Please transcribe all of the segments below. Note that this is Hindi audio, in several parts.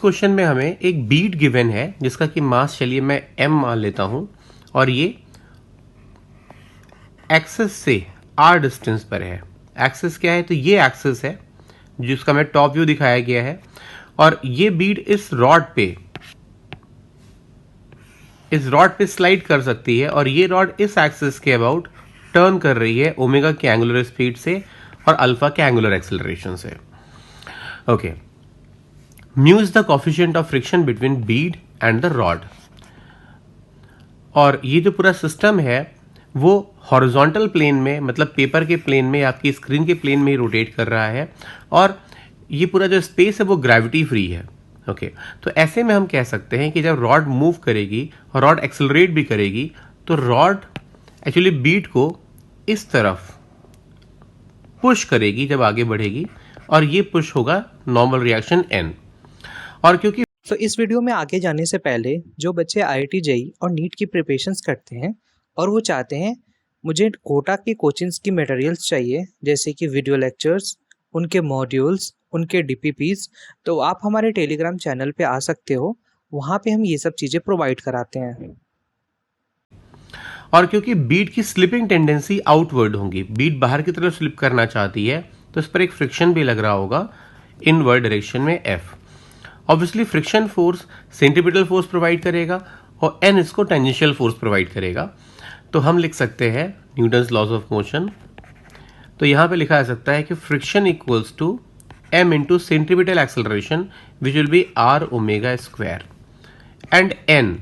क्वेश्चन में हमें एक बीड गिवन है जिसका कि मास चलिए मैं m मान लेता हूं और ये एक्सिस से r डिस्टेंस पर है। एक्सिस क्या है? तो ये एक्सिस है जिसका मैं टॉप व्यू दिखाया गया है और ये बीड इस रॉड पे स्लाइड कर सकती है और ये रॉड इस एक्सिस के अबाउट टर्न कर रही है ओमेगा के एंगुलर स्पीड से और अल्फा के एंगुलर एक्सेलरेशन से। Okay, mu is the coefficient of friction between Beed and the rod. और ये जो पूरा सिस्टम है वो हॉरिजॉन्टल प्लेन में, मतलब पेपर के प्लेन में, आपकी स्क्रीन के प्लेन में ही रोटेट कर रहा है और ये पूरा जो स्पेस है वो ग्रेविटी फ्री है। ओके, तो ऐसे में हम कह सकते हैं कि जब रॉड मूव करेगी और रॉड एक्सेलरेट भी करेगी तो रॉड एक्चुअली बीड को इस तरफ पुश करेगी जब आगे बढ़ेगी और ये पुश होगा नॉर्मल रिएक्शन n। और क्योंकि तो इस वीडियो में आगे जाने से पहले जो बच्चे IIT JEE और नीट की प्रिपरेशंस करते हैं और वो चाहते हैं मुझे कोटा की कोचिंग्स की मटेरियल्स चाहिए, जैसे कि वीडियो लेक्चर्स, उनके मॉड्यूल्स, उनके DPPs, तो आप हमारे टेलीग्राम चैनल पे आ सकते हो। वहाँ पे हम ये सब चीज़ें प्रोवाइड कराते हैं। और क्योंकि बीड की स्लिपिंग टेंडेंसी आउटवर्ड होगी, बीड बाहर की तरफ स्लिप करना चाहती है, तो इस पर एक फ्रिक्शन भी लग रहा होगा इनवर्ड डायरेक्शन में F। Obviously friction force centripetal force provide करेगा और N इसको टेंजेंशियल फोर्स प्रोवाइड करेगा। तो हम लिख सकते हैं न्यूटन्स लॉज ऑफ मोशन। तो यहां पे लिखा जा सकता है कि friction equals to m into centripetal acceleration which will are r omega square and n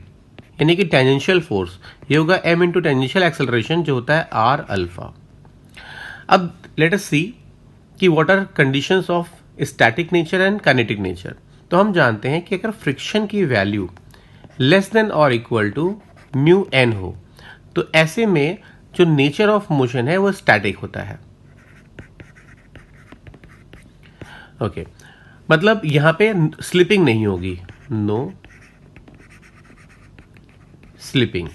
यानी कि टेंजेंशियल फोर्स ये होगा m इंटू टेंजेंशियल एक्सेलरेशन जो होता है r अल्फा। अब लेट अस सी कि what are conditions of static nature and kinetic nature. तो हम जानते हैं कि अगर फ्रिक्शन की वैल्यू लेस देन और इक्वल टू म्यू n हो तो ऐसे में जो नेचर ऑफ मोशन है वो स्टैटिक होता है। ओके, मतलब यहां पे स्लिपिंग नहीं होगी, नो स्लिपिंग।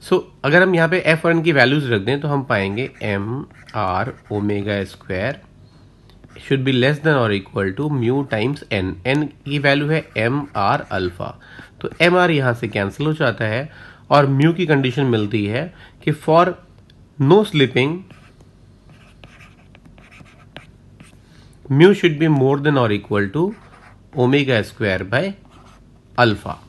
सो अगर हम यहां पे f और n की वैल्यूज रख दें तो हम पाएंगे m r omega square should be less than और equal to mu times n। n की वैल्यू है m r अल्फा, तो m r यहां से कैंसिल हो जाता है और म्यू की कंडीशन मिलती है कि for no slipping mu should be more than और equal to omega square by alpha.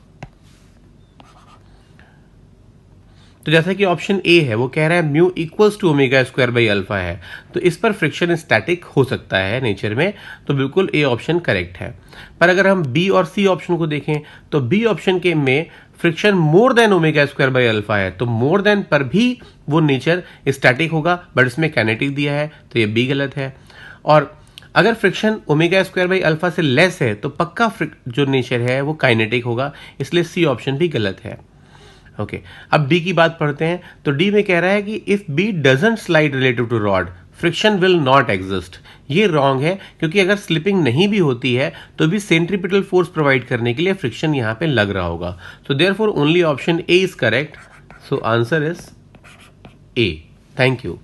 तो जैसा कि ऑप्शन ए है वो कह रहा है mu equals to omega square by alpha है, तो इस पर फ्रिक्शन स्टैटिक हो सकता है नेचर में, तो बिल्कुल ए ऑप्शन करेक्ट है। पर अगर हम बी और सी ऑप्शन को देखें तो बी ऑप्शन के में friction more than omega square by alpha है, तो मोर देन पर भी वो नेचर स्टैटिक होगा, बट इसमें काइनेटिक दिया है तो ये बी गलत है। और अगर friction omega square by alpha से लेस है तो पक्का जो नेचर है वो काइनेटिक होगा, इसलिए सी ऑप्शन भी गलत है। ओके, अब डी की बात पढ़ते हैं। तो डी में कह रहा है कि if B doesn't slide relative to rod friction will not exist. ये रॉन्ग है, क्योंकि अगर स्लिपिंग नहीं भी होती है तो भी सेंट्रीपिटल फोर्स प्रोवाइड करने के लिए फ्रिक्शन यहां पे लग रहा होगा। So therefore only option A is correct. So answer is a. Thank you.